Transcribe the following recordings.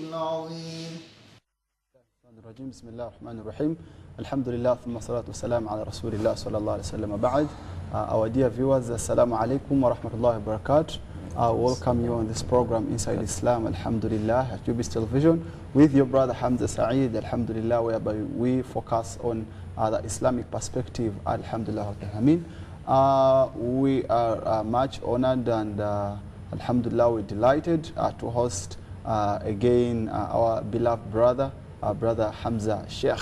العظيم. بسم الله الرحمن الرحيم. Alhamdulillah, thumma salatu wassalam ala Rasulillah sallallahu alaihi wasallam. Ba'ad. Our dear viewers, assalamu alaikum wa rahmatullahi wa barakatuh. Welcome you on this program, Inside Islam, Alhamdulillah, at UBS Television, with your brother Hamza Saeed, Alhamdulillah, whereby we focus on the Islamic perspective, Alhamdulillah. We are much honored and Alhamdulillah, we're delighted to host again our beloved brother, brother Hamza Sheikh.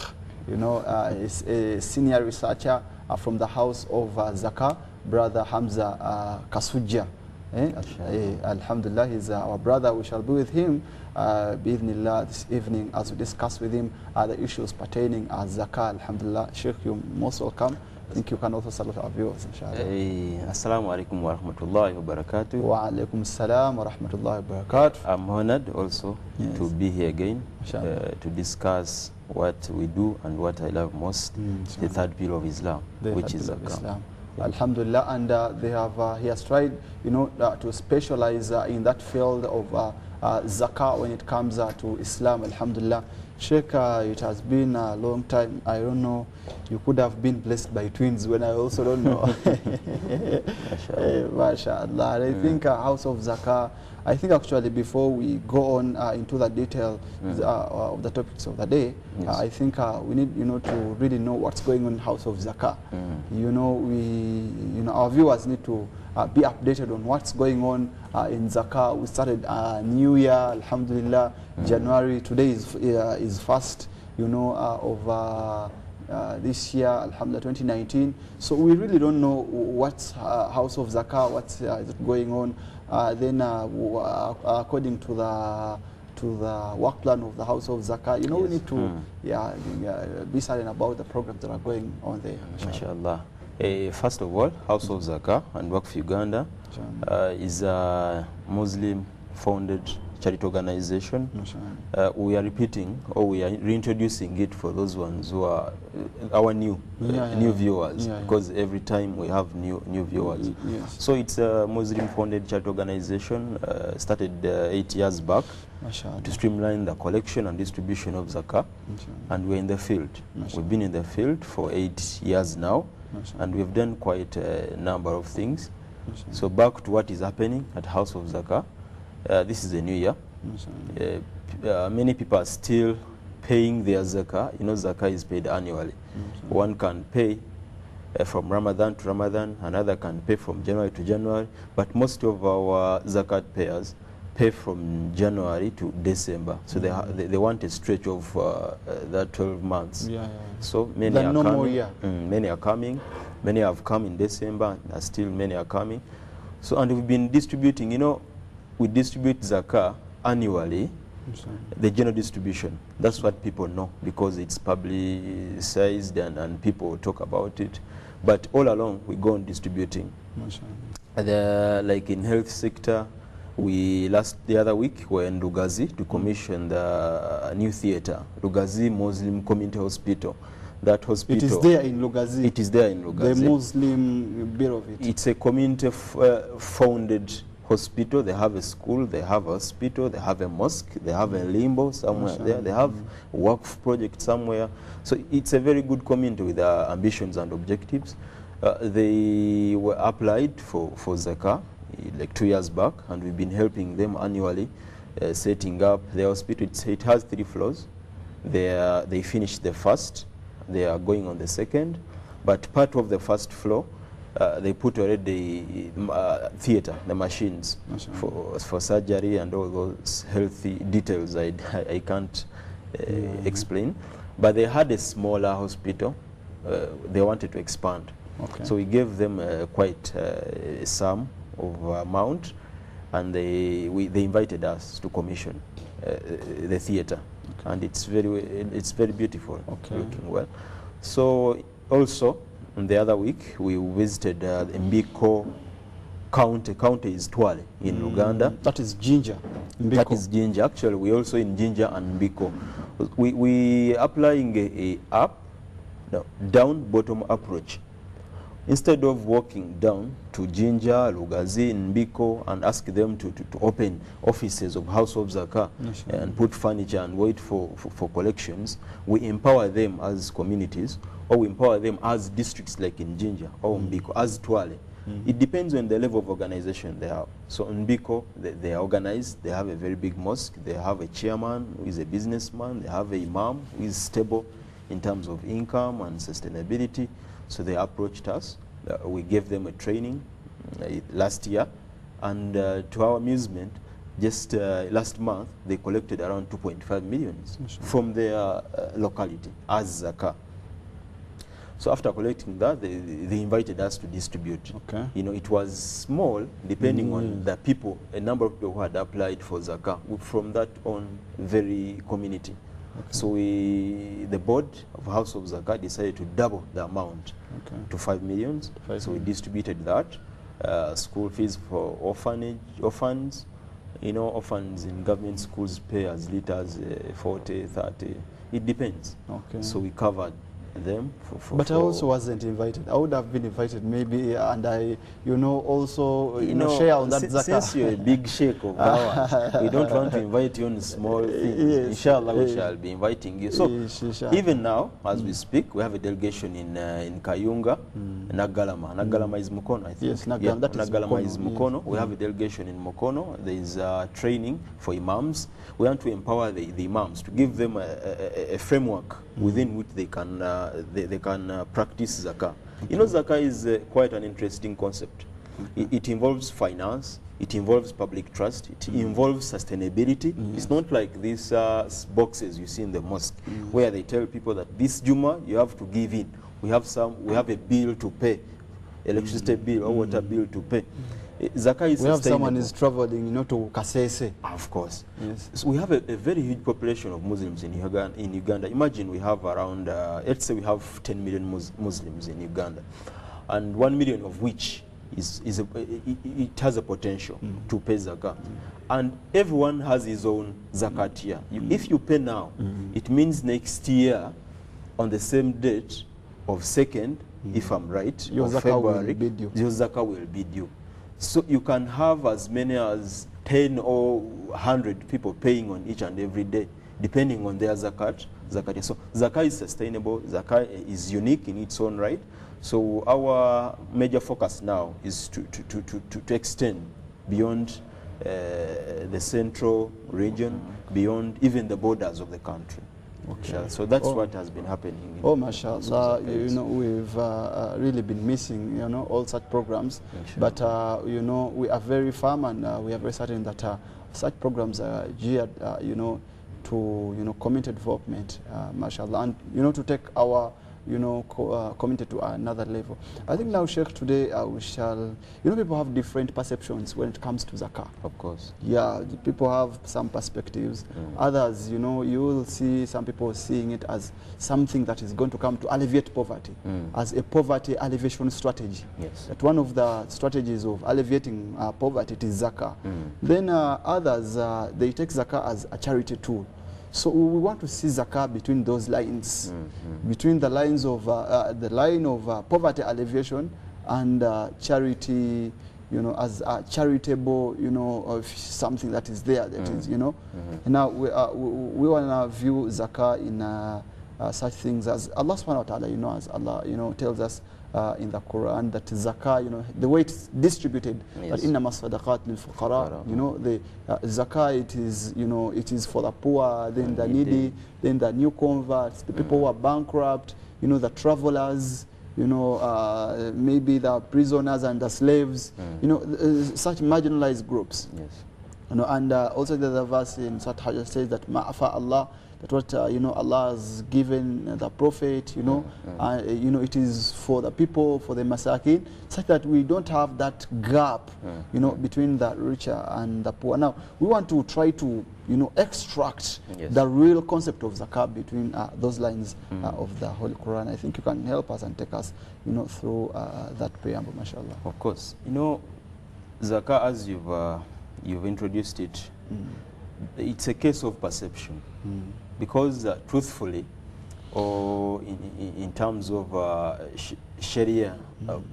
You know, is a senior researcher from the house of Zakah, brother Hamza Kasuja. Alhamdulillah, he's our brother. We shall be with him bi'idhnillah this evening as we discuss with him the issues pertaining Zakah. Alhamdulillah, Sheikh, you're most welcome. I think you can also salute our viewers, inshallah. Assalamu alaikum wa rahmatullahi wa barakatuh. Wa alaikum assalam wa rahmatullahi wa barakatuh. I'm honored also to be here again to discuss what we do and what I love most, the third pillar of Islam, which is Zakah. Alhamdulillah, and he has tried, you know, to specialize in that field of Zakah when it comes to Islam. Alhamdulillah. Sheikh, it has been a long time. I don't know, you could have been blessed by twins when I also don't know. MashaAllah. I think House of Zakah, I think actually before we go on into the detail of the topics of the day, I think we need, you know, to really know what's going on in House of Zakah. You know, our viewers need to be updated on what's going on in Zakah. We started New Year, Alhamdulillah, January. Today is first, you know, of this year, Alhamdulillah, 2019. So we really don't know what's House of Zakah, what's is going on. Then according to the work plan of the House of Zakah, you know, we need to be silent about the programs that are going on there. MashaAllah. First of all, House of Zakah and Waqf Uganda is a Muslim-founded charity organization. We are repeating, or we are reintroducing it for those ones who are our new viewers, because every time we have new viewers. So it's a Muslim-founded charity organization, started 8 years back to streamline the collection and distribution of Zakah, and we're in the field. We've been in the field for 8 years now, and we've done quite a number of things. So back to what is happening at House of Zakah. This is a new year. Many people are still paying their Zakah. You know, Zakah is paid annually. One can pay from Ramadan to Ramadan, another can pay from January to January, but most of our Zakat payers pay from January to December. So they want a stretch of that 12 months. So many are coming. Many are coming. Many have come in December, and still many are coming. So, and we've been distributing, you know, we distribute Zakah annually, the general distribution. That's what people know, because it's publicized and people talk about it. But all along, we go on distributing. Like in health sector, the other week were in Lugazi to commission the new theater, Lugazi Muslim Community Hospital. That hospital. It is there in Lugazi. It is there in Lugazi. The Muslim bit of it. It's a community founded hospital. They have a school, they have a hospital, they have a mosque, they have a limbo somewhere there, they have a work project somewhere. So it's a very good community with ambitions and objectives. They were applied for Zakah like 2 years back, and we've been helping them annually setting up their hospital. It has 3 floors. They finished the first. They are going on the second, but part of the first floor, they put already theater, the machines for surgery and all those healthy details I can't explain. But they had a smaller hospital. They wanted to expand. So we gave them quite a sum of amount, and they invited us to commission the theater. And it's very beautiful, looking well. So also, the other week, we visited Mbiko County. County is Twale in Uganda. That is Jinja. Mbiko. That is Jinja. Actually, we also in Jinja and Mbiko. We applying a down bottom approach. Instead of walking down to Jinja, Lugazi, Mbiko, and ask them to open offices of House of Zakah and put furniture and wait for collections. We empower them as communities, or we empower them as districts like in Jinja or Mbiko, as Twale. It depends on the level of organization they have. So in Mbiko, they are organized, they have a very big mosque, they have a chairman who is a businessman, they have an imam who is stable in terms of income and sustainability. So they approached us. We gave them a training last year, and to our amusement, just last month, they collected around 2.5 million from their locality as Zakah. So after collecting that, they invited us to distribute. Okay. You know, it was small, depending on the people, a number of people who had applied for Zakah. From that on, very community. Okay. So the board of House of Zakah decided to double the amount to 5 million. So we distributed that. School fees for orphans. You know, orphans in government schools pay as little as 40, 30. It depends. Okay. So we covered them. But I also wasn't invited. I would have been invited maybe, and I, also, share on that zakah. Since you're a big sheikh of ours, we don't want to invite you on small things. Yes. Inshallah, we shall be inviting you. So even now, as we speak, we have a delegation in Kayunga, Nagalama. Nagalama is Mukono, I think. Yes, Nagalama is Mukono. We have a delegation in Mukono. There is training for imams. We want to empower the imams to give them a framework within which they can practice zakah. You know, zakah is quite an interesting concept. It involves finance, it involves public trust, it involves sustainability. It's not like these boxes you see in the mosque where they tell people that this Juma you have to give in. We have a bill to pay, electricity bill or water bill to pay. Zakah is we have someone is traveling, to Kasese. Of course. Yes. So we have a very huge population of Muslims in Uganda. Imagine we have around, let's say we have 10 million Muslims in Uganda, and 1 million of which it has a potential to pay zakah. And everyone has his own zakat here. If you pay now, it means next year, on the same date of 2nd, if I'm right, your zakah will be due. Your zakah will be due. So you can have as many as 10 or 100 people paying on each and every day, depending on their zakat. So zakah is sustainable. Zakah is unique in its own right. So our major focus now is to extend beyond the central region, beyond even the borders of the country. Okay. So that's what has been happening. Mashallah, we've really been missing, all such programs. But, we are very firm, and we are very certain that such programs are geared, to, community development, mashallah, and, to take our, community to another level. I think now, Sheikh, today we shall, people have different perceptions when it comes to zakah. Of course. Yeah, people have some perspectives. Others, you will see some people seeing it as something that is going to come to alleviate poverty, as a poverty alleviation strategy. Yes. That one of the strategies of alleviating poverty is zakah. Then others, they take zakah as a charity tool. So we want to see zakah between those lines, between the lines of the line of poverty alleviation and charity, as a charitable, of something that is there, that is, Now we want to view zakah in such things as Allah subhanahu wa ta'ala, as Allah, tells us in the Quran that zakah, the way it's distributed, that innama sadaqat lil fuqara, the zakah, it is for the poor, then the needy, then the new converts, the people who are bankrupt, the travelers, maybe the prisoners and the slaves, such marginalized groups. Yes. And also the other verse in Surah Hajj says that ma'afa Allah, that what Allah has given the Prophet, it is for the people, for the masakin, such that we don't have that gap, between the richer and the poor. Now we want to try to, extract the real concept of zakah between those lines of the Holy Quran. I think you can help us and take us, through that preamble, mashallah. Of course, zakah, as you've introduced it, it's a case of perception. Because truthfully, or in terms of Sharia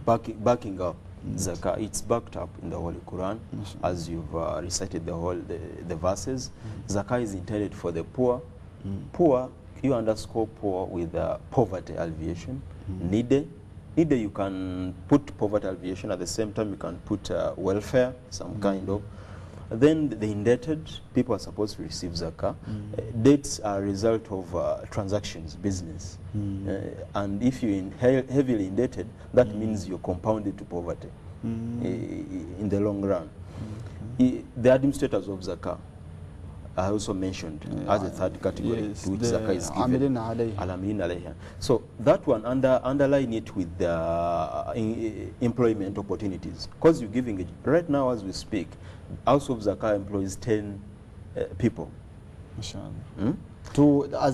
backing up Zakah, it's backed up in the Holy Quran, as you've recited the verses. Zakah is intended for the poor. Poor, you underscore poor with poverty alleviation. Needy, you can put poverty alleviation, at the same time you can put welfare, some kind of. Then the indebted, people are supposed to receive zakah. Debts are a result of transactions, business. And if you're heavily indebted, that means you're compounded to poverty in the long run. The administrators of zakah are also mentioned as a third category to which zakah is given. Al-Amilin alayha. So that one, underline it with the employment opportunities. Because you're giving it, right now as we speak, House of Zakah employs 10 people. As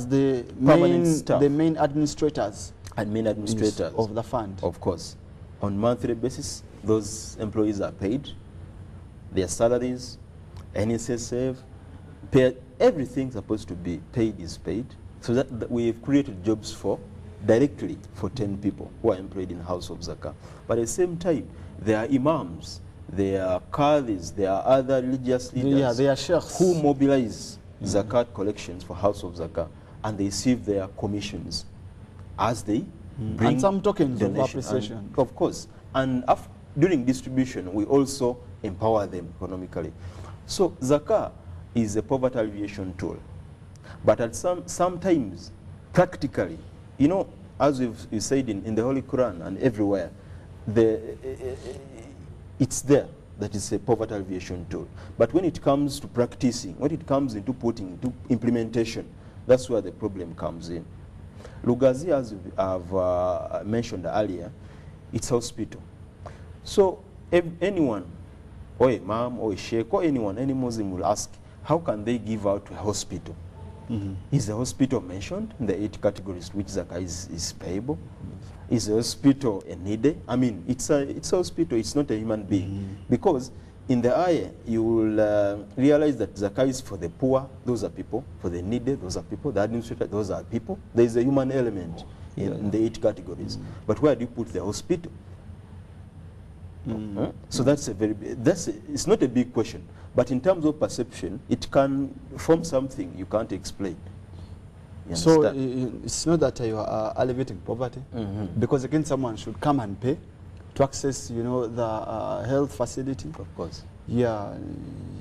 the main administrators. And main administrators. Of the fund. Of course. On monthly basis, those employees are paid. Their salaries, NSSF, everything supposed to be paid is paid. So that we've created jobs directly for 10 people who are employed in House of Zakah. But at the same time, there are imams, there are qadis, there are other religious leaders they are sheikhs who mobilize zakat collections for House of Zakah, and they receive their commissions as they bring and some tokens donation. Of appreciation. And of course. And during distribution, we also empower them economically. So zakah is a poverty alleviation tool. But at sometimes, practically, you know, as we've said in the Holy Quran and everywhere, it's there that is a poverty alleviation tool. But when it comes to practicing, when it comes into putting into implementation, that's where the problem comes in. Lugazi, as I've mentioned earlier, it's hospital. So if anyone, or a imam, or a sheikh, or anyone, any Muslim will ask, how can they give out to a hospital? Is the hospital mentioned in the 8 categories to which zakah is payable? Is the hospital a needy? I mean, it's a hospital, it's not a human being. Because in the ayah, you will realize that zakah is for the poor, those are people. For the needy, those are people. The administrator, those are people. There is a human element in the 8 categories. But where do you put the hospital? So that's it's not a big question. But in terms of perception, it can form something you can't explain. So it's not that you are alleviating poverty, because again, someone should come and pay to access, you know, the health facility. Of course. Yeah,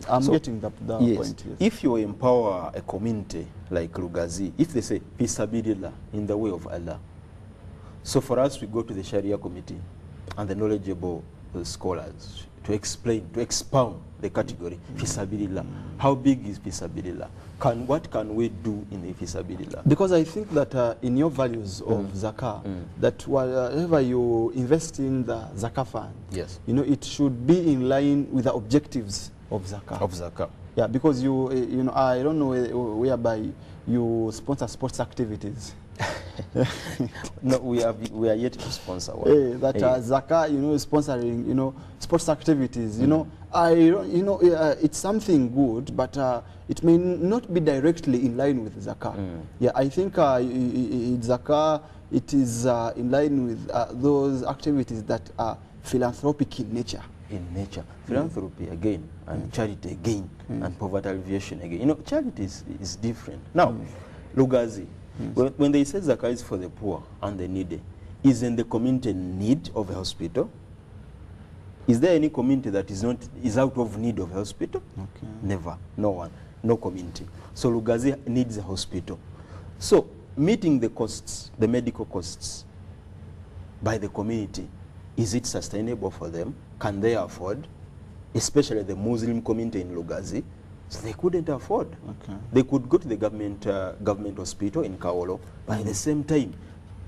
I'm getting the point. Yes. If you empower a community like Lugazi, if they say fisabilillah, in the way of Allah, so for us we go to the Sharia committee and the knowledgeable scholars to explain, to expound the category fisabilillah. How big is fisabilillah? What can we do in the fisabilillah? Because I think that in your values of zakah, that whatever you invest in the zakah fund, yes, you know, it should be in line with the objectives of zakah. Of zakah. Yeah, because you know, I don't know whereby you sponsor sports activities. No, we are yet to sponsor one. Zakah, you know, sponsoring, you know, sports activities. You know, it's something good, but it may not be directly in line with zakah. Yeah, I think zakah, it is in line with those activities that are philanthropic in nature. Philanthropy again, and charity again, and poverty alleviation again. You know, charity is different. Now, Lugazi, when they say zakah is for the poor and the needy, isn't the community in need of a hospital? Is there any community that is out of need of a hospital? Okay. Never. No one. No community. So Lugazi needs a hospital. So meeting the costs, the medical costs by the community, is it sustainable for them? Can they afford? Especially the Muslim community in Lugazi. So they couldn't afford. Okay. They could go to the government hospital in Kaolo, but at the same time,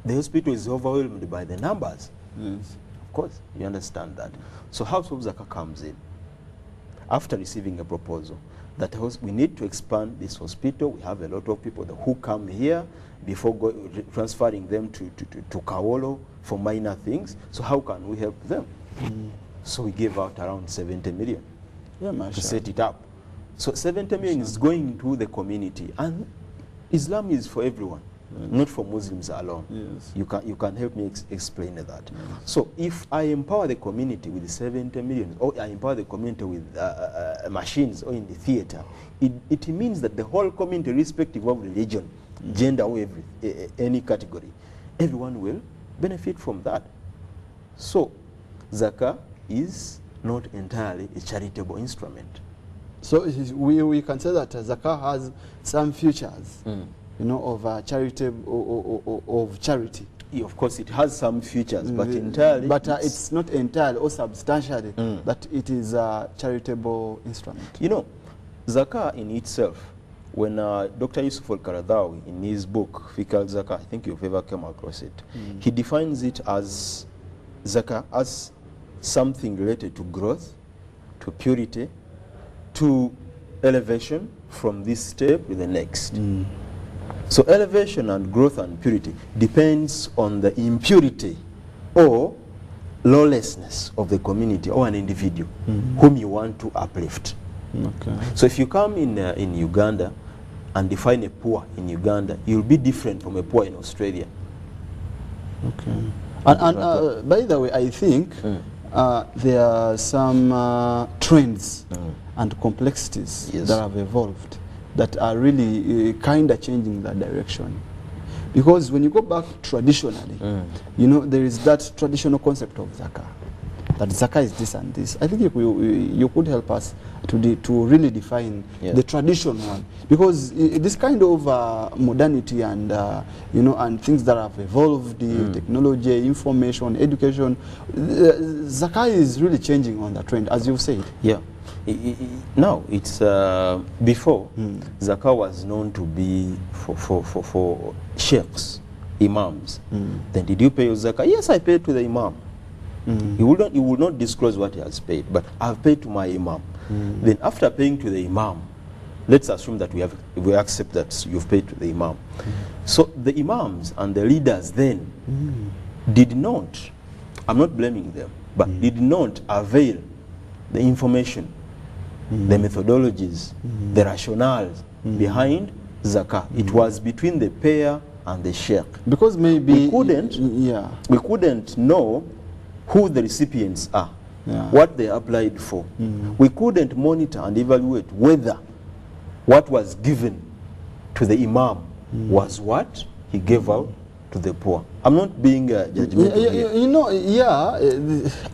the hospital is overwhelmed by the numbers. Yes. Of course, you understand that. So House of Zakah comes in after receiving a proposal that we need to expand this hospital. We have a lot of people who come here before transferring them to Kaolo for minor things. So how can we help them? So we gave out around 70 million to set it up. So 70 million is going to the community, and Islam is for everyone. not for Muslims alone. Yes. You can help me explain that. So if I empower the community with 70 million, or I empower the community with machines or in the theater, it means that the whole community, irrespective of religion, gender, or any category, everyone will benefit from that. So zakah is not entirely a charitable instrument. So we can say that zakah has some features, you know, of charitable of charity. Yeah, of course, it has some features, but entirely. But it's not entirely or substantially that it is a charitable instrument. You know, zakah in itself, when Dr. Yusuf al-Qaradawi, in his book Fiqh al-Zakah, I think you've ever come across it, he defines it as zakah as something related to growth, to purity, to elevation from this step to the next. So elevation and growth and purity depends on the impurity or lawlessness of the community or an individual whom you want to uplift. Okay. So if you come in Uganda and define a poor in Uganda, you'll be different from a poor in Australia. Okay. And by the way, I think there are some trends and complexities that have evolved that are really kind of changing that direction. Because when you go back traditionally, you know, there is that traditional concept of zakah. That zakah is this and this. I think you could help us to really define the traditional one, because this kind of modernity and you know, and things that have evolved, technology, information, education, zakah is really changing on the trend, as you said. Yeah. Now it's before zakah was known to be for sheikhs, imams. Then did you pay your zakah? Yes, I paid to the imam. He will not disclose what he has paid, but I've paid to my imam. Then after paying to the imam, let's assume that we accept that you've paid to the imam. So the imams and the leaders then did not, I'm not blaming them, but did not avail the information, the methodologies, the rationales behind zakah. It was between the payer and the sheikh. Because maybe we couldn't know who the recipients are, what they applied for. We couldn't monitor and evaluate whether what was given to the imam was what he gave out to the poor. I'm not being judgmental here. You know,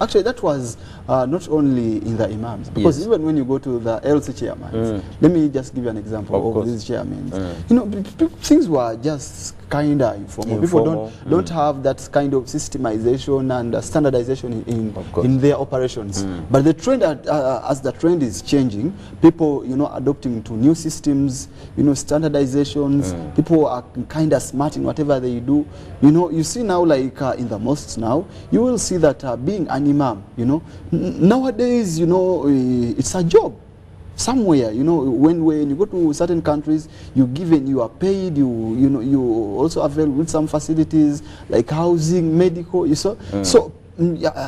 actually that was not only in the imams, because even when you go to the LC chairmen, let me just give you an example of these chairmen. You know, things were just kind of informal. People don't have that kind of systemization and standardization in their operations. But the trend, as the trend is changing, people, you know, adopting to new systems, you know, standardizations. People are kind of smart in whatever they do. You know, you see now, like in the mosques now, you will see that being an imam, you know, nowadays, you know, it's a job. Somewhere, you know, when you go to certain countries, you are paid, you know, you also avail with some facilities like housing, medical, you saw. So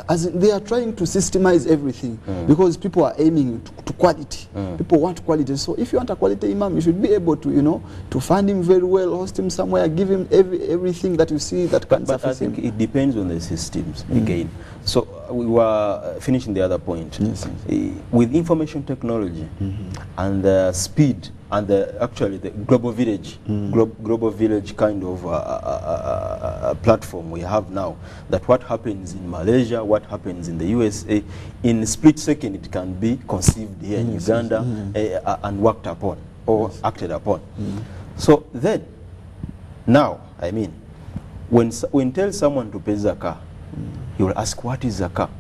as in, they are trying to systemize everything because people are aiming to quality. People want quality. So if you want a quality imam, you should be able to, you know, to fund him very well, host him somewhere, give him everything that you see that can suffice him. But I think it depends on the systems again. So we were finishing the other point. With information technology and the speed and actually the global village, global village kind of platform we have now, that what happens in Malaysia, what happens in the USA, in a split second it can be conceived here in Uganda and worked upon or acted upon. So then, now, I mean, when tell someone to pay zakah, he will ask, what is zakah?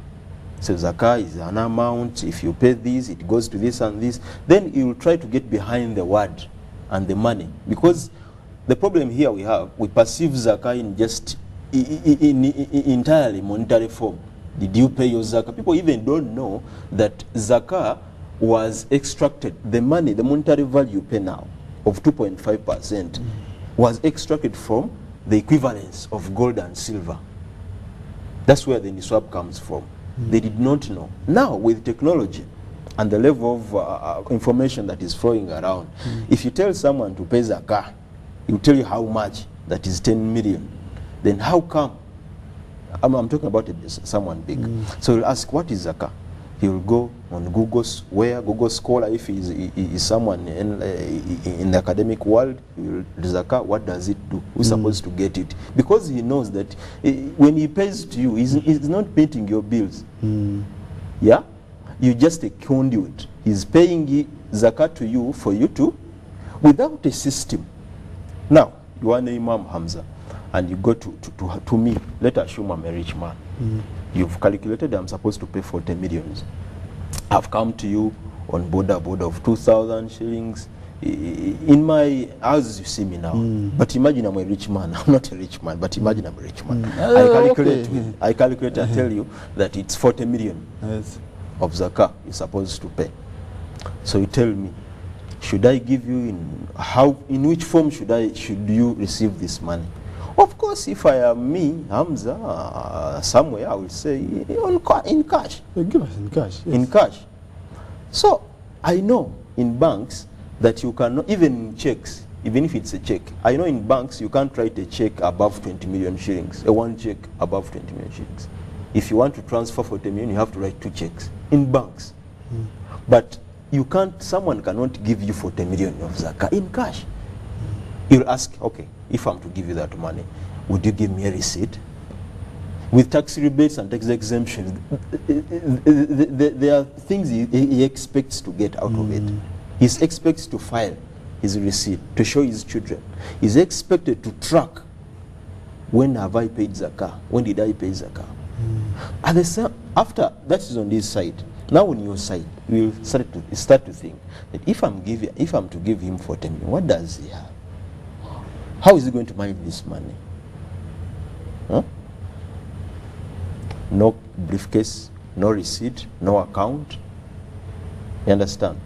So zakah is an amount. If you pay this, it goes to this and this. Then you will try to get behind the word and the money, because the problem here we perceive zakah in just in entirely monetary form. Did you pay your zakah? People even don't know that zakah was extracted. The money, the monetary value you pay now of 2.5% was extracted from the equivalence of gold and silver. That's where the niswab comes from. They did not know. Now, with technology and the level of information that is flowing around, if you tell someone to pay zakah, he will tell you how much that is 10 million, then how come? I'm talking about someone big. So he'll ask, what is zakah? He will go on Google Scholar, if he is someone in the academic world, he will zakah, what does it do? Who's supposed to get it? Because he knows that when he pays to you, he's not meeting your bills. Yeah? You're just a conduit. He's paying zakah to you for you to, without a system. Now, you are an Imam Hamza, and you go to me, let us assume I'm a rich man. You've calculated I'm supposed to pay 40 millions. I've come to you on border of 2,000 shillings in my house as you see me now. But imagine I'm a rich man. I'm not a rich man, but imagine I'm a rich man. I calculate and tell you that it's 40 million of zakah you're supposed to pay. So you tell me, should I give you in which form should you receive this money? Of course, if I am me, Hamza, somewhere, I will say in cash. Give us in cash. Yes. In cash. So I know in banks that you cannot, even in checks, even if it's a check, I know in banks you can't write a check above 20 million shillings, one check above 20 million shillings. If you want to transfer 40 million, you have to write 2 checks in banks. But you can't, someone cannot give you 40 million of zakah in cash. You'll ask, okay, if I'm to give you that money, would you give me a receipt? With tax rebates and tax exemptions, there are things he expects to get out of it. He expects to file his receipt to show his children. He's expected to track, when have I paid zakah? When did I pay zakah? And after that is on this side. Now on your side, we'll start to think that if I'm to give him 40 million, what does he have? How is he going to manage this money? Huh? No briefcase, no receipt, no account. You understand?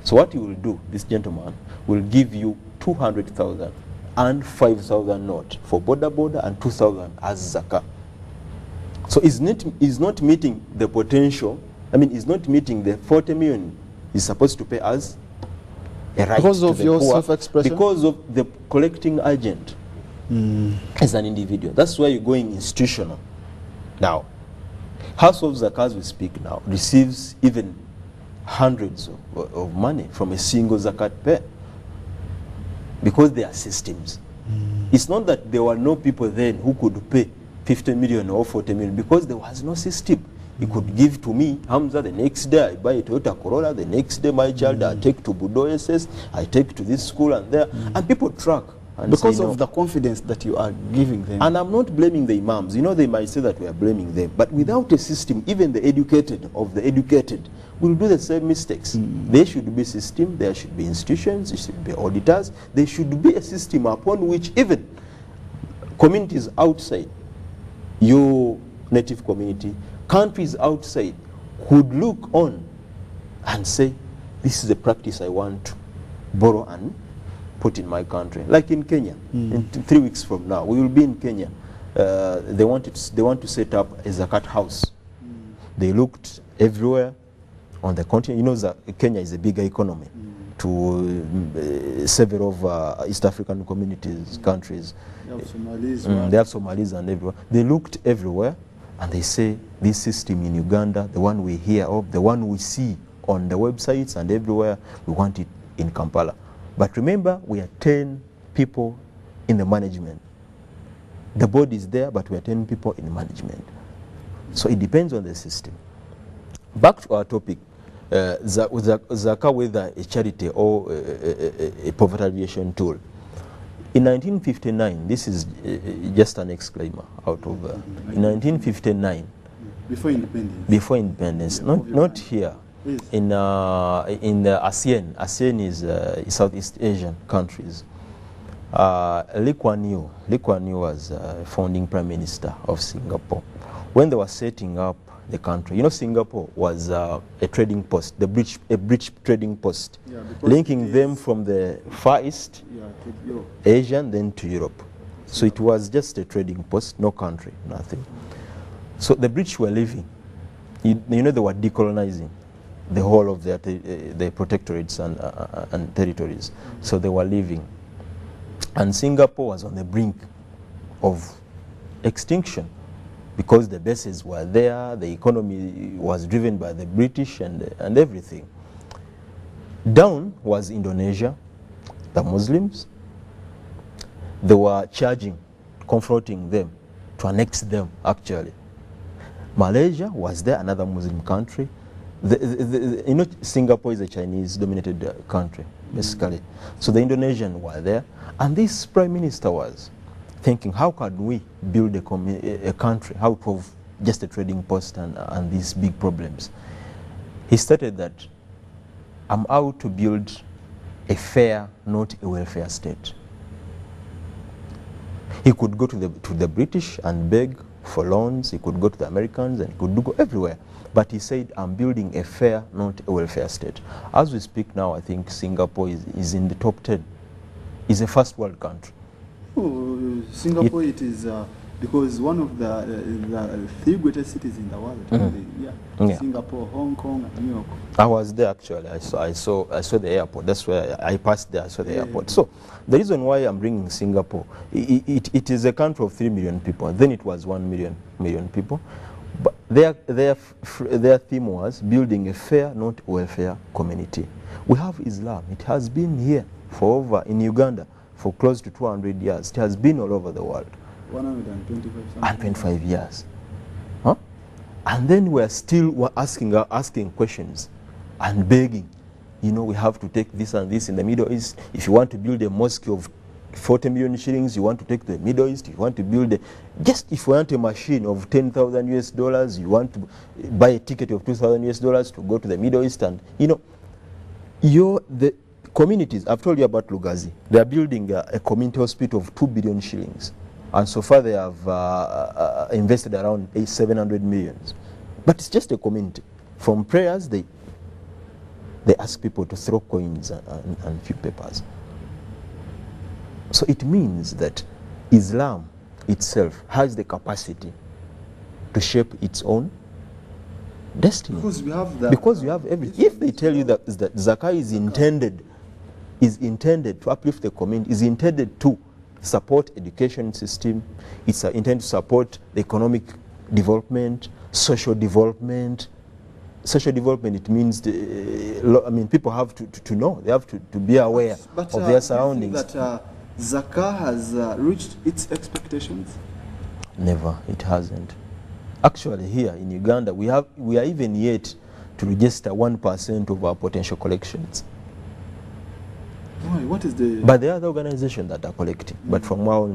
So what he will do, this gentleman, will give you 200,000 and 5,000 note for border and 2,000 as zakah. So he's not meeting the potential. I mean, he's not meeting the 40 million he's supposed to pay as a right because to of the your poor, self-expression? because of the collecting agent as an individual. That's why you're going institutional. Now, House of Zakah, as we speak now, receives even hundreds of money from a single zakat payer because there are systems. It's not that there were no people then who could pay 50 million or 40 million because there was no system. You could give to me, Hamza, the next day I buy a Toyota Corolla, the next day my child I take to Budo SS, I take to this school and there, and people track. And because say, of the confidence that you are giving them. And I'm not blaming the imams. You know, they might say that we are blaming them. But without a system, even the educated of the educated will do the same mistakes. There should be a system, there should be institutions, there should be auditors, there should be a system upon which even communities outside your native community, countries outside could look on and say, this is a practice I want to borrow and put in my country. Like in Kenya, in 3 weeks from now, we will be in Kenya. They want to set up a zakat house. They looked everywhere on the continent. You know that Kenya is a bigger economy to several of East African communities, countries. They have Somalis, they have Somalis and everywhere. They looked everywhere and they say, this system in Uganda, the one we hear of, the one we see on the websites and everywhere, we want it in Kampala. But remember, we are 10 people in the management. The board is there, but we are 10 people in management. So it depends on the system. Back to our topic, zakah, whether a charity or a poverty alleviation tool. In 1959, this is just an exclaimer out of in 1959. Before independence. Before independence, not here. Yes. In the ASEAN is Southeast Asian countries. Lee Kuan Yew was founding Prime Minister of Singapore. When they were setting up the country, you know, Singapore was a trading post, a bridge trading post, linking them from the Far East, to Asia, and then to Europe. So it was just a trading post, no country, nothing. So the British were leaving. You know, they were decolonizing the whole of their protectorates and territories. So they were leaving. And Singapore was on the brink of extinction because the bases were there, the economy was driven by the British and everything. Down was Indonesia, the Muslims. They were confronting them to annex them actually. Malaysia was there, another Muslim country. You know, Singapore is a Chinese-dominated country, basically. So the Indonesians were there, and this prime minister was thinking, how can we build a country out of just a trading post and these big problems? He stated that, I'm out to build a fair, not a welfare state. He could go to the British and beg for loans, he could go to the Americans, and he could go everywhere. But he said, I'm building a fair, not a welfare state. As we speak now, I think Singapore is in the top 10. It's a first world country. Oh, Singapore, it is because one of the three greatest cities in the world. Yeah. Singapore, Hong Kong, and New York. I was there actually. I saw the airport. That's where I passed there. I saw the airport. So the reason why I'm bringing Singapore, it is a country of 3 million people. Then it was 1 million people. But their theme was building a fair, not welfare community. We have Islam. It has been here in Uganda for close to 200 years. It has been all over the world. 125 years. Huh? And then we're asking questions and begging. You know, we have to take this and this in the Middle East. If you want to build a mosque of 40 million shillings, you want to take the Middle East. If you want to build if you want a machine of 10,000 US dollars, you want to buy a ticket of 2,000 US dollars to go to the Middle East. And, you know, the communities, I've told you about Lugazi. They are building a community hospital of 2 billion shillings. And so far they have invested around 700 million. But it's just a community. From prayers, they ask people to throw coins and few papers. So it means that Islam itself has the capacity to shape its own destiny. Because we have everything. If they tell you that zakah is intended to uplift the community, is intended to support education system, it's intended to support the economic development, social development. Social development, it means people have to know, they have to be aware of their surroundings. But that zakah has reached its expectations? Never, it hasn't. Actually, here in Uganda, we are even yet to register 1% of our potential collections. Why? What is the? But there are the organizations that are collecting. But from our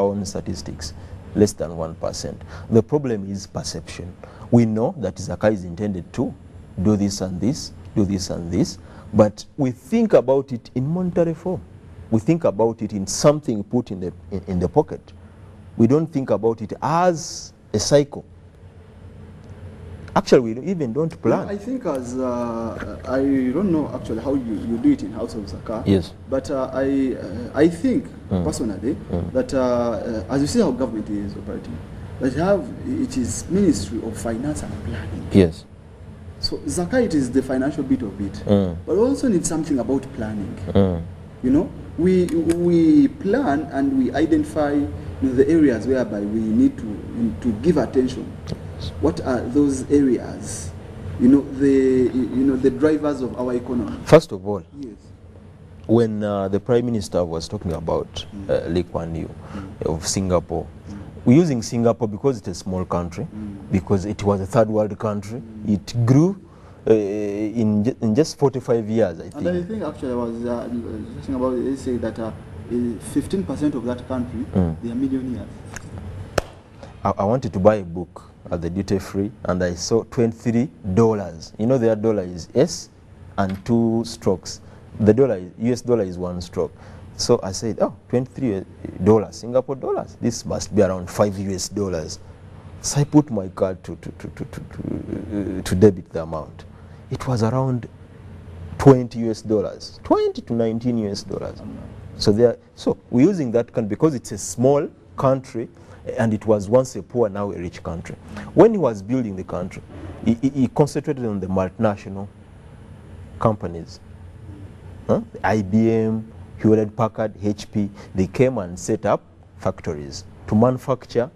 own statistics, less than 1%. The problem is perception. We know that zakah is intended to do this and this, do this and this, but we think about it in monetary form. We think about it in something put in the pocket. We don't think about it as a cycle. Actually, we even don't plan. I think as I don't know actually how you do it in House of Zakah. Yes. But I think personally that as you see how government is operating, that it is Ministry of Finance and Planning. Yes. So Zakah, it is the financial bit of it, but we also need something about planning. You know, we plan and we identify the areas whereby we need to give attention. What are those areas? The drivers of our economy. First of all, yes. When the Prime Minister was talking about Lee Kuan Yew of Singapore, we're using Singapore because it's a small country, because it was a third world country. It grew in just 45 years, I think. And I think actually I was talking about it, they say that 15% of that country, they are millionaires. I wanted to buy a book at the duty free, and I saw $23. You know, their dollar is S and 2 strokes. The US dollar is 1 stroke. So I said, oh, $23 Singapore dollars. This must be around $5 US. So I put my card to debit the amount. It was around $20 US, 20 to 19 US dollars. So we're using that country because it's a small country, and it was once a poor, now a rich country. When he was building the country, he concentrated on the multinational companies. The IBM, Hewlett Packard, HP, they came and set up factories to manufacture,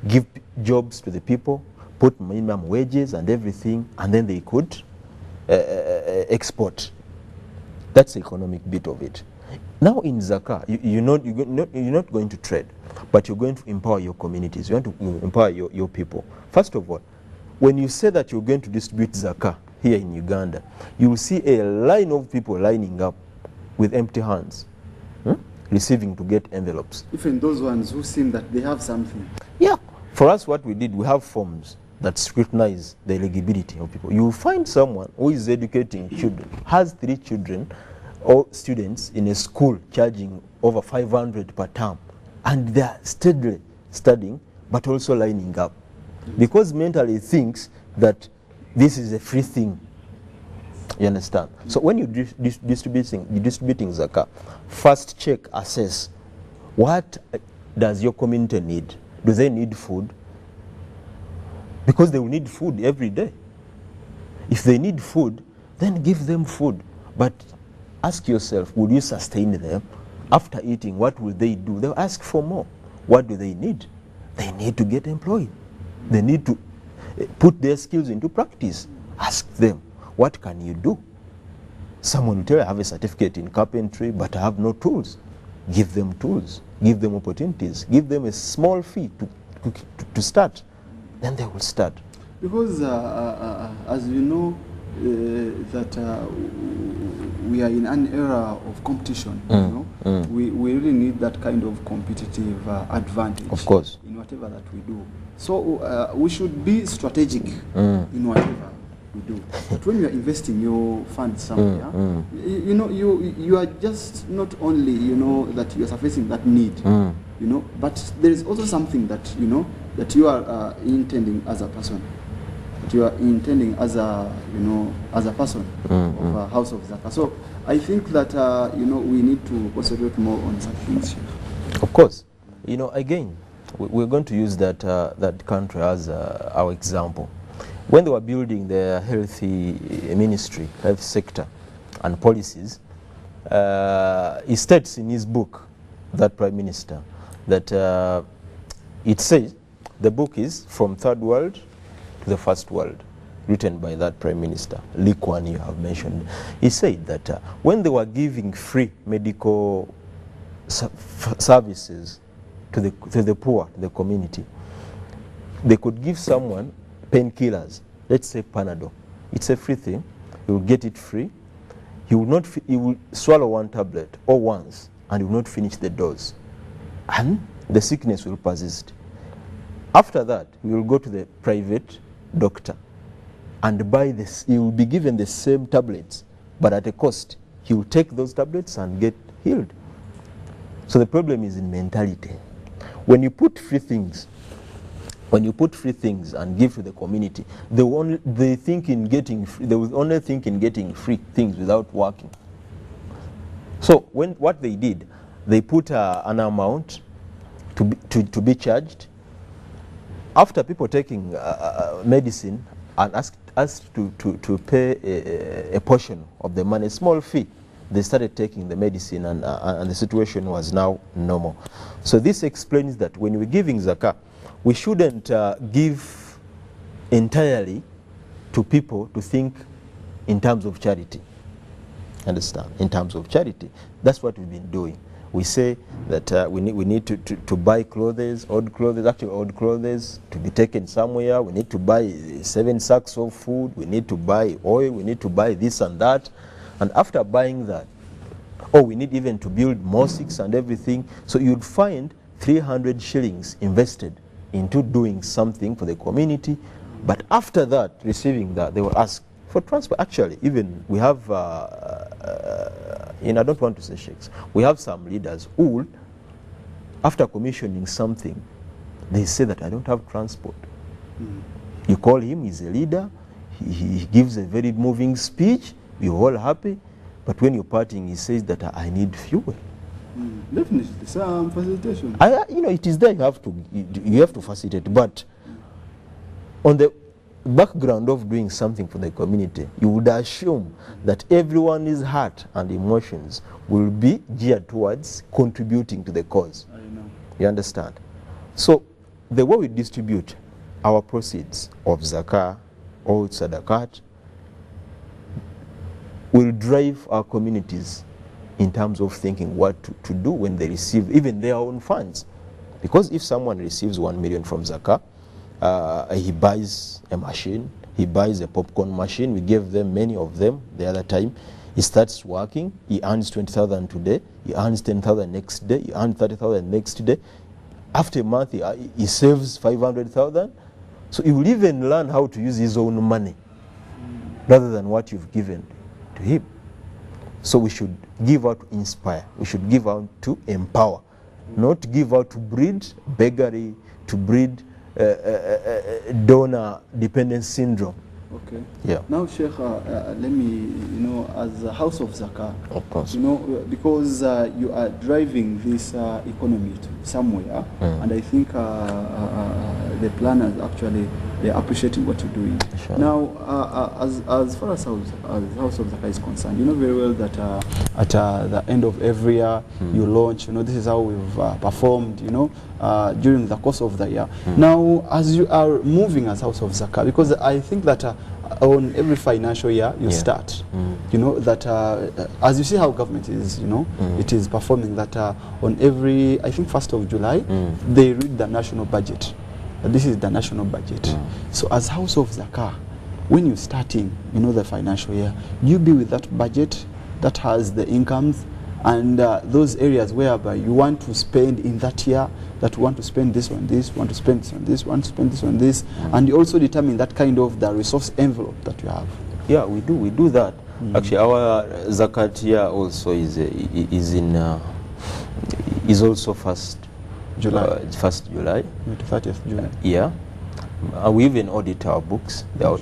give jobs to the people, put minimum wages and everything, and then they could export. That's the economic bit of it. Now in Zakah, you're not going to trade, but you're going to empower your communities. You want to empower your people. First of all, when you say that you're going to distribute Zakah here in Uganda, you will see a line of people lining up with empty hands, receiving to get envelopes. Even those ones who seem that they have something. Yeah. For us, what we did, we have forms that scrutinize the eligibility of people. You will find someone who is educating children, has 3 children or students in a school charging over 500 per term, and they are steadily studying, but also lining up. Because mentally thinks that this is a free thing. You understand? So when you're distributing Zakah, first check, assess, what does your community need? Do they need food? Because they will need food every day. If they need food, then give them food. But ask yourself, will you sustain them? After eating, what will they do? They'll ask for more. What do they need? They need to get employed. They need to put their skills into practice. Ask them, what can you do? Someone will tell you, I have a certificate in carpentry, but I have no tools. Give them tools. Give them opportunities. Give them a small fee to start. Then they will start. Because as you know, that we are in an era of competition. We really need that kind of competitive advantage. Of course. In whatever that we do. So we should be strategic in whatever we do. But when you are investing your funds somewhere, you are just not only that you are surfacing that need, but there is also something that that you are intending as a person. That you are intending as a as a person of a house of Zakah. So I think that we need to concentrate more on such things. Of course, again, we're going to use that country as our example. When they were building their healthy ministry, health sector, and policies, he states in his book, that Prime Minister, that it says the book is From Third World to the First World, written by that Prime Minister, Lee Kuan Yew, you have mentioned. He said that when they were giving free medical services to the poor, to the community, they could give someone painkillers, let's say Panadol. It's a free thing. He will get it free. He will swallow one tablet or once, and he will not finish the dose, and the sickness will persist. After that, he will go to the private doctor and buy this. He will be given the same tablets, but at a cost. He will take those tablets and get healed. So the problem is in mentality. When you put free things, and give to the community, they will only think in getting free things without working. So what they did, they put an amount to be charged. After people taking medicine and asked to pay a portion of the money, a small fee, they started taking the medicine, and the situation was now normal. So this explains that when we're giving Zakah, we shouldn't give entirely to people to think in terms of charity. Understand? In terms of charity. That's what we've been doing. We say that we need to buy clothes, old clothes to be taken somewhere. We need to buy 7 sacks of food. We need to buy oil. We need to buy this and that. And after buying that, we need even to build mosques and everything. So you'd find 300 shillings invested into doing something for the community. But after that, receiving that, they will ask for transfer. Actually, even we have, I don't want to say sheikhs, we have some leaders who, after commissioning something, they say that I don't have transport. You call him, he's a leader, he gives a very moving speech, you're all happy, but when you're parting, he says that I need fuel. Definitely, some facilitation. It is there. You have to facilitate, but on the background of doing something for the community, you would assume that everyone's heart and emotions will be geared towards contributing to the cause. I know. You understand? So the way we distribute our proceeds of zakah or sadaqat will drive our communities in terms of thinking what to do when they receive even their own funds. Because if someone receives 1 million from zakah, he buys a machine, he buys a popcorn machine, we gave them many of them the other time, he starts working, he earns 20,000 today, he earns 10,000 next day, he earns 30,000 next day. After a month, he saves 500,000. So he will even learn how to use his own money rather than what you've given to him. So we should give out to inspire, we should give out to empower, not give out to breed beggary, to breed donor dependence syndrome. Okay. Yeah. Now, Sheikh, let me, as a house of zakah, Of course. because you are driving this economy to somewhere, and I think the planners actually, they're appreciating what you're doing. Sure. Now, as far as house of zakah is concerned, you know very well that at the end of every year you launch, this is how we've performed, during the course of the year. Now, as you are moving as house of zakah, because I think that on every financial year you start, that as you see how government is, it is performing that on every, I think 1st of July, they read the national budget. This is the national budget. So as house of zakah, when you're starting, the financial year, you be with that budget that has the incomes and those areas whereby you want to spend in that year, that you want to spend this on this, want to spend this on this, want to spend this on this, and you also determine that kind of the resource envelope that you have. Yeah, we do that. Actually, our zakat year also is also 1st July. 1st July. 30th July. Yeah. We even audit our books. They are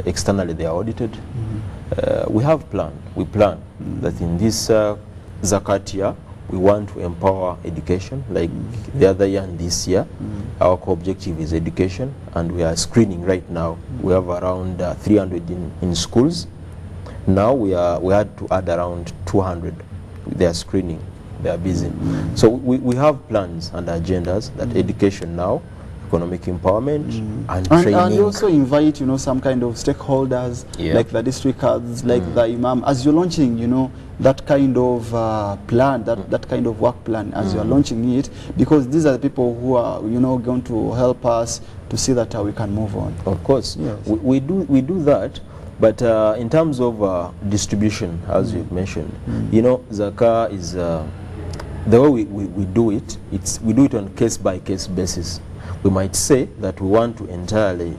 externally they are audited. We have plan. We plan that in this zakat year we want to empower education, like the other year and this year. Our core objective is education, and we are screening right now. We have around 300 in schools. Now we had to add around 200. They are screening. They are busy. So we have plans and agendas that education now, economic empowerment, and training. And you also invite, some kind of stakeholders, like the district heads, like the imam, as you're launching, that kind of plan, that kind of work plan, as you're launching it, because these are the people who are, going to help us to see that we can move on. Of course, yes. we do that. But in terms of distribution, as you've mentioned, zakah is the way we do it. We do it on case-by-case basis. We might say that we want to entirely,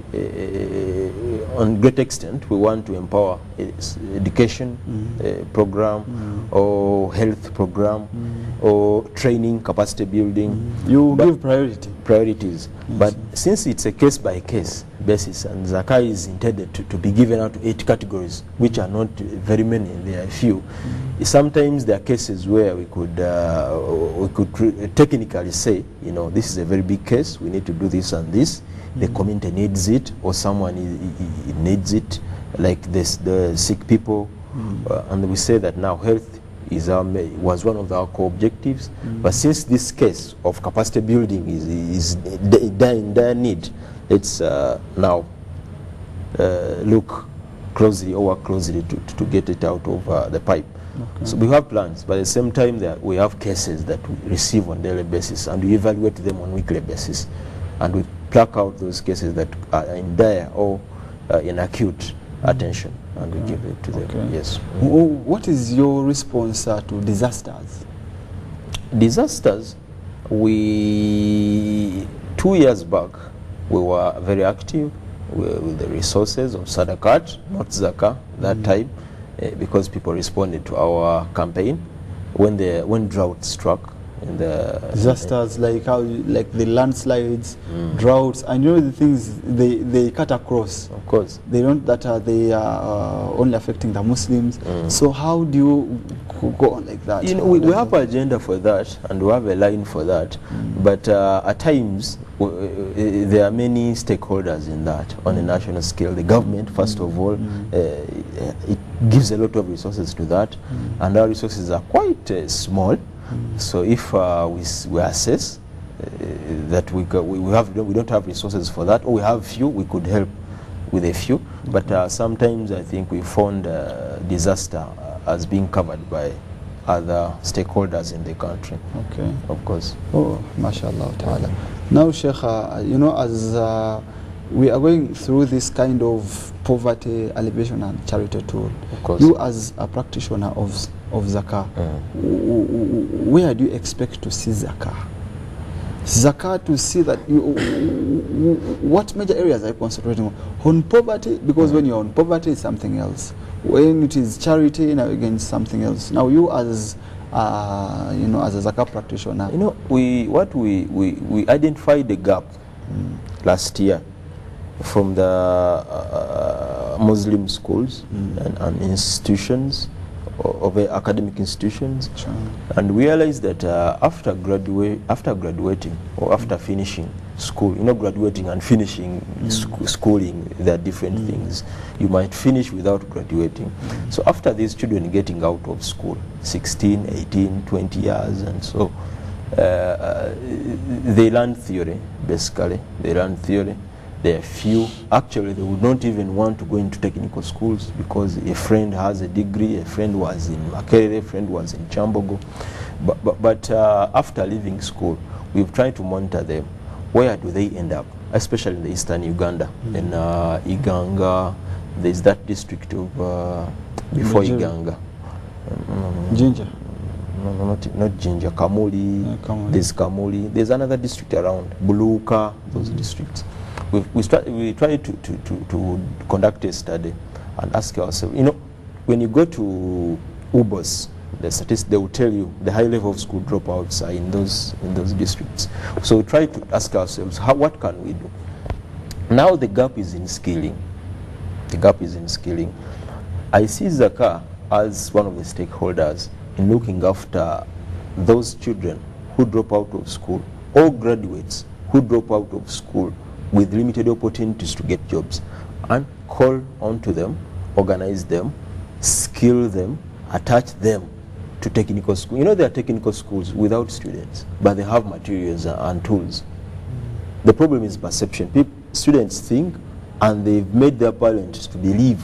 on great extent, we want to empower education program or health program or training, capacity building. You give priorities. Yes. But since it's a case-by-case basis and zakah is intended to be given out to 8 categories, which are not very many, there are few. Sometimes there are cases where we could technically say, this is a very big case, we need to do this and this. The community needs it, or someone needs it, like the sick people, and we say that now health was one of our core objectives. But since this case of capacity building is in dire need, let's now look closely or work closely to get it out of the pipe. Okay. So we have plans, but at the same time we have cases that we receive on a daily basis, and we evaluate them on a weekly basis, and we pluck out those cases that are in dire or in acute attention, and we give it to them. Yes. What is your response to disasters? Disasters, 2 years back, we were very active with the resources of sadaqat, not zakah, that time, because people responded to our campaign. When drought struck in the disasters like like the landslides, droughts, and you know the things they cut across. Of course. They don't they are only affecting the Muslims. So how do you go on like that? You know, we have an agenda for that, and we have a line for that. But at times there are many stakeholders in that on a national scale. The government, first of all, it gives a lot of resources to that, and our resources are quite small. So if we assess that we don't have resources for that, or we have few, we could help with a few. But sometimes I think we found disaster as being covered by other stakeholders in the country. Okay. Of course. Oh, mashallah ta'ala. Now, Sheikh, you know, as we are going through this kind of poverty alleviation and charity tool, of course, you as a practitioner of zakah, where do you expect to see zakah? Zakah, to see that what major areas are you concentrating on poverty? Because when you're on poverty, it's something else. When it is charity, now again something else. Now you as you know, as a zakah practitioner, you know, we identified the gap last year from the Muslim schools and institutions, of academic institutions, and we realized that after graduating or after finishing school, you know, graduating and finishing schooling, there are different things. You might finish without graduating. So after these children getting out of school, 16, 18, 20 years, and so they learn theory, basically. They learn theory. There are few, actually they would not even want to go into technical schools because a friend has a degree, a friend was in Makerere, a friend was in Chambogo. But after leaving school, we've tried to monitor them. Where do they end up? Especially in the eastern Uganda, in Iganga. There's that district of, before Iganga. Ginger. No, not Ginger, Kamuli. Kamuli. There's Kamuli. There's another district around, Buluka, those districts. We try to conduct a study and ask ourselves, you know, when you go to UBOS, the statistics, they will tell you the high level of school dropouts are in those districts. So we try to ask ourselves, what can we do? Now the gap is in skilling. The gap is in skilling. I see zakah as one of the stakeholders in looking after those children who drop out of school, or graduates who drop out of school with limited opportunities to get jobs, and call onto them, organize them, skill them, attach them to technical school. You know, there are technical schools without students, but they have materials and tools. The problem is perception. Students think, and they've made their parents to believe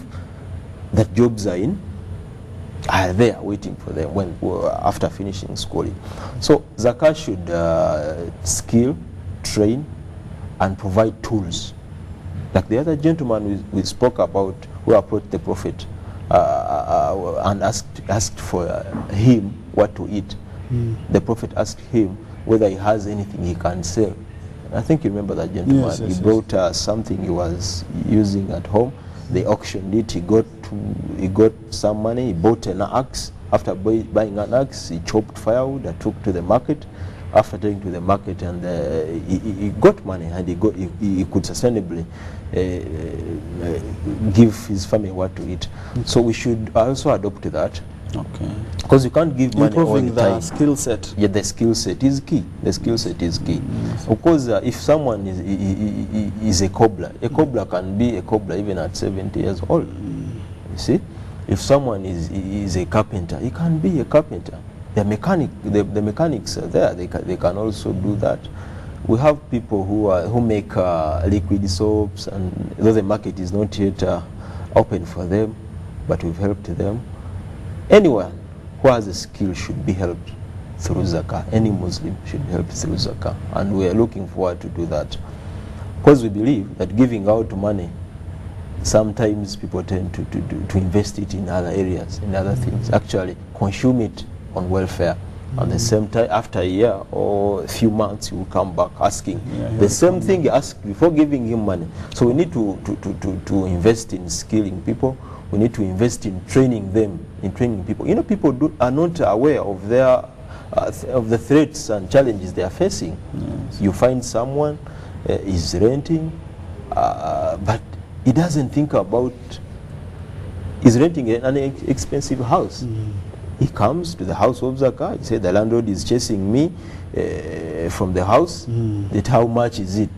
that jobs are there waiting for them after finishing schooling. So zakah should skill, train, and provide tools. Like the other gentleman we spoke about, who approached the Prophet and asked for him what to eat. The Prophet asked him whether he has anything he can sell. I think you remember that gentleman. Yes, yes, he brought something he was using at home. They auctioned it. He got some money. He bought an axe. After buying an axe, he chopped firewood and took to the market. After taking to the market, and he got money, and he could sustainably give his family what to eat. So we should also adopt that. Okay. Because you can't give money all the time. Improving the skill set. Yeah, the skill set is key. The skill set is key. Of course, if someone is a cobbler can be a cobbler even at 70 years old. You see, if someone is a carpenter, he can be a carpenter. The mechanics are there. They can also do that. We have people who make liquid soaps, and though the market is not yet open for them, but we've helped them. Anyone who has a skill should be helped through zakah. Any Muslim should be helped through zakah, and we are looking forward to do that, because we believe that giving out money, sometimes people tend to invest it in other areas, in other things. Actually, consume it on welfare. At the same time, after a year or a few months, he will come back asking the same thing he asked before giving him money. So we need to invest in skilling people. We need to invest in training them, in training people. You know, people are not aware of their of the threats and challenges they are facing. Yes. You find someone is renting, but he doesn't think about, he's renting an expensive house. He comes to the house of zakah, he said the landlord is chasing me from the house, that how much is it?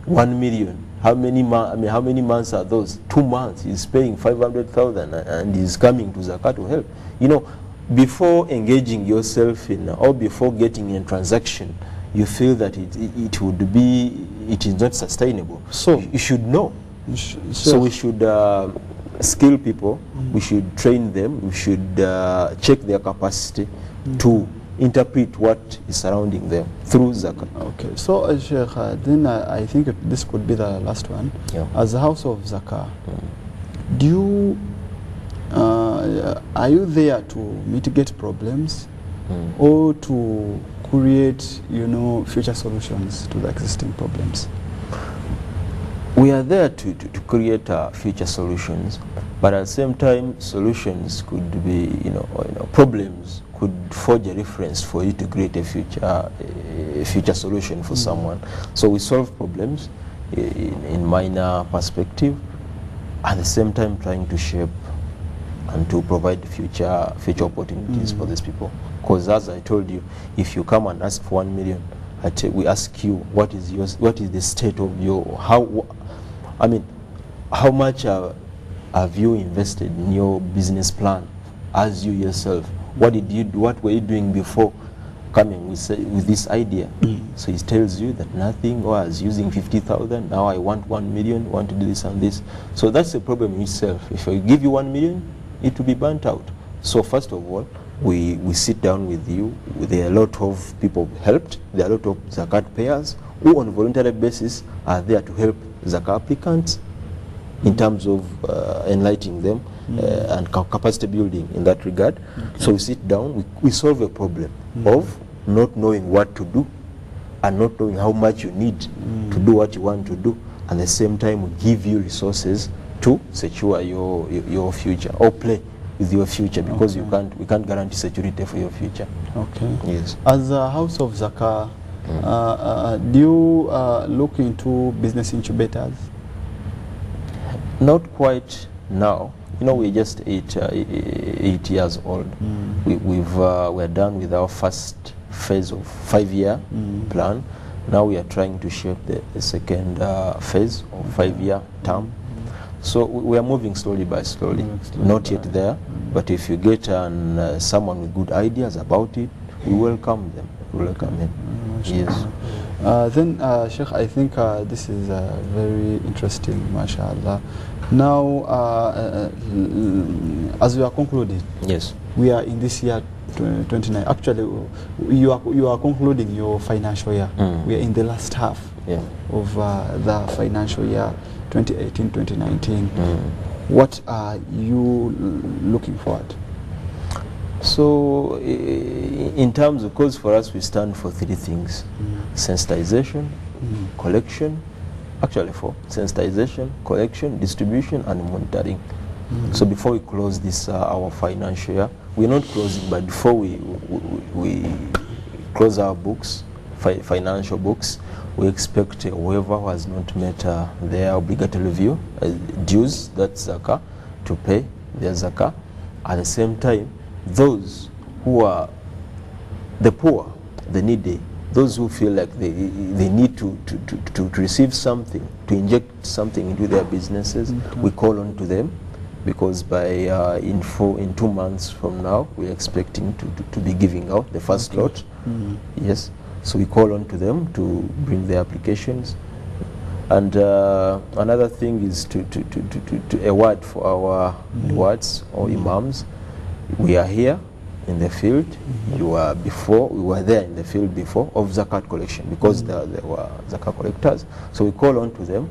1 million. How many how many months are those? 2 months. He's paying 500,000 and he's coming to zakah to help. You know, before engaging yourself in, or before getting in a transaction, you feel that it would be, it is not sustainable. So you should know. So we should skill people, we should train them, we should check their capacity to interpret what is surrounding them through zakah. Okay, so Sheikh, then I think this could be the last one. Yeah. As a house of zakah, do you, are you there to mitigate problems or to create, you know, future solutions to the existing problems? We are there to create future solutions, but at the same time, solutions could be, you know, problems could forge a reference for you to create a future solution for someone. So we solve problems in minor perspective, at the same time trying to shape and to provide future opportunities for these people. Because as I told you, if you come and ask for 1 million, we ask you what is the state of your, how much have you invested in your business plan as you yourself? What did you do? What were you doing before coming with this idea? So he tells you that nothing, or I was using 50,000, now I want 1 million, want to do this and this. So that's a problem in itself. If I give you 1 million, it will be burnt out. So first of all, we sit down with you. There are a lot of people helped. There are a lot of zakat payers who on a voluntary basis are there to help zakah applicants in terms of enlightening them and capacity building in that regard. So we sit down, we solve a problem of not knowing what to do and not knowing how much you need to do what you want to do. At the same time, we give you resources to secure your future or play with your future, because we can't guarantee security for your future. Okay. Yes. As a house of zakah, do you look into business incubators? Not quite now. You know, we're just 8 years old. We're done with our first phase of 5-year plan. Now we are trying to shape the second phase of 5-year term. So we are moving slowly by slowly. Not yet there, but if you get someone with good ideas about it, we welcome them. We welcome him. Yes. Then, Sheikh, I think this is very interesting, mashallah. Now, as we are concluding, yes, we are in this year 29. Actually, you are concluding your financial year. We are in the last half of the financial year 2018-2019. What are you looking forward? So, in terms of, because for us we stand for 3 things: sensitization, collection, actually 4: sensitization, collection, distribution, and monitoring. So before we close this our financial year, we're not closing, but before we close our books, financial books, we expect whoever who has not met their obligatory dues, that's zakah, to pay their zakah. At the same time, those who are the poor, the needy, those who feel like they need to receive something, to inject something into their businesses, we call on to them, because by in 2 months from now, we're expecting to be giving out the first lot. Yes. So we call on to them to bring their applications. And another thing is to a word for our wards or imams. We are here in the field. We were there in the field before of zakat collection, because there were zakat collectors. So we call on to them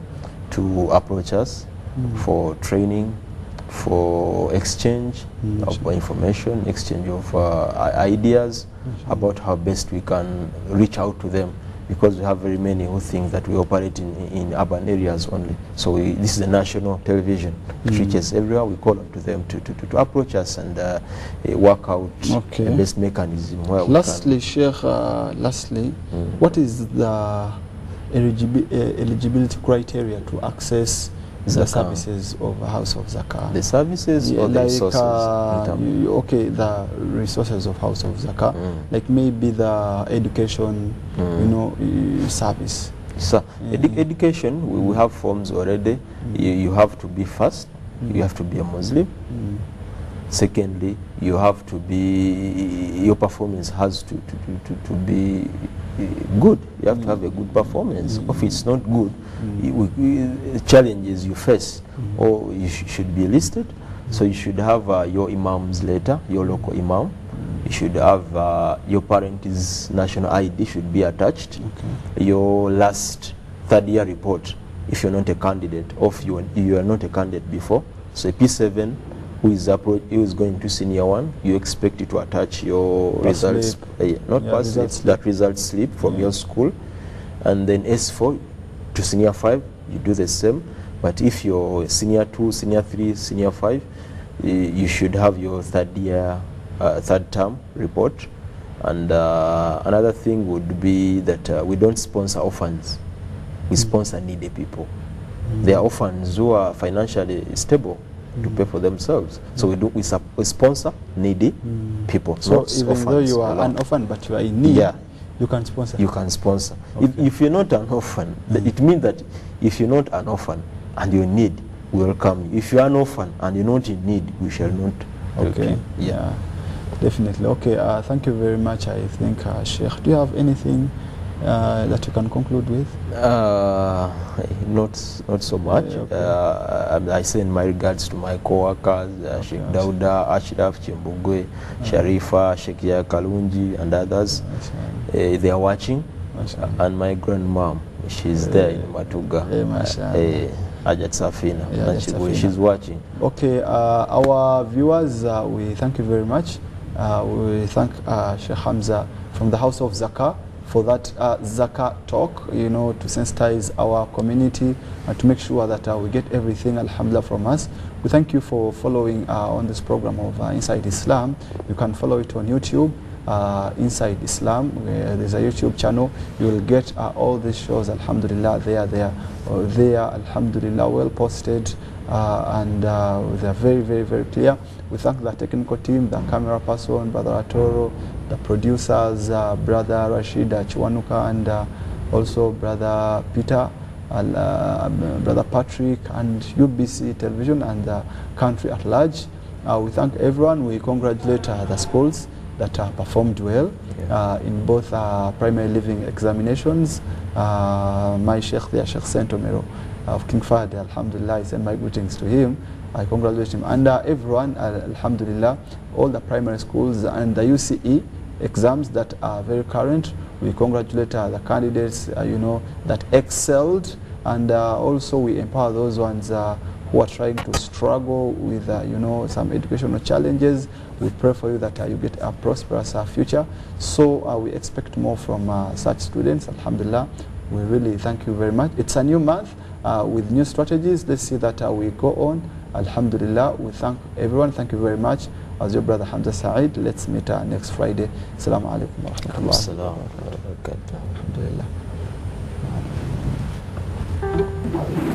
to approach us for training, for exchange of information, exchange of ideas about how best we can reach out to them because we have very many who think that we operate in urban areas only. So this is a national television. It reaches everywhere. We call on to them to approach us and work out the best mechanism where lastly, Sheikh, what is the eligibility criteria to access the services of a House of Zakah? The services or the resources? The resources of House of Zakah, like maybe the education, service. So, education, we have forms already. You have to be first, you have to be a Muslim. Secondly, you have to be, your performance has to be good. You have to have a good performance. If it's not good, challenges you face, or you should be listed. So you should have your imam's letter, your local imam. You should have your parent's national ID should be attached. Your last third-year report, if you're not a candidate, or if you are not a candidate before. So a P7 who is going to senior 1, you expect it to attach your results, that result slip from your school. And then S4 to senior 5, you do the same. But if you're senior 2, senior 3, senior 5, you should have your third term report. And another thing would be that we don't sponsor orphans. We sponsor needy people. There are orphans who are financially stable to pay for themselves. So we sponsor needy people. So even though you are an orphan but you are in need, you can sponsor. You can sponsor. If you're not an orphan, it means that if you're not an orphan and you need, we welcome you. If you are an orphan and you're not in need, we shall not. Yeah, definitely. Thank you very much. I think, Sheikh, do you have anything that you can conclude with? Not so much. I send my regards to my co-workers, Sheikh Dauda, Ashraf Chimbugwe, Sharifa, Sheikh Kalunji, and others. They are watching. And my grandmom, she's there in Matuga. Ajat Safina, she's watching. Our viewers, we thank you very much. We thank Sheikh Hamza from the House of Zakah for that Zakah talk, to sensitize our community and to make sure that we get everything, alhamdulillah, from us. We thank you for following on this program of Inside Islam. You can follow it on YouTube, Inside Islam, where there's a YouTube channel. You will get all these shows, alhamdulillah, there, alhamdulillah, well posted, and they're very, very, very clear. We thank the technical team, the camera person, Brother Atoro, the producers, Brother Rashid Chiwanuka, and also Brother Peter, Brother Patrick, and UBC Television, and the country at large. We thank everyone. We congratulate the schools that performed well in both primary living examinations. My Sheikh there, Sheikh Sentomero of King Fahd, alhamdulillah, I send my greetings to him. I congratulate him. And everyone, alhamdulillah, all the primary schools and the UCE exams that are very current, we congratulate the candidates, that excelled, and also we empower those ones who are trying to struggle with, some educational challenges. We pray for you that you get a prosperous future. So we expect more from such students, alhamdulillah. We really thank you very much. It's a new month with new strategies. Let's see that we go on. Alhamdulillah, we thank everyone. Thank you very much. As your brother Hamza Saeed, let's meet next Friday. Assalamu alaikum wa rahmatullah. Alhamdulillah.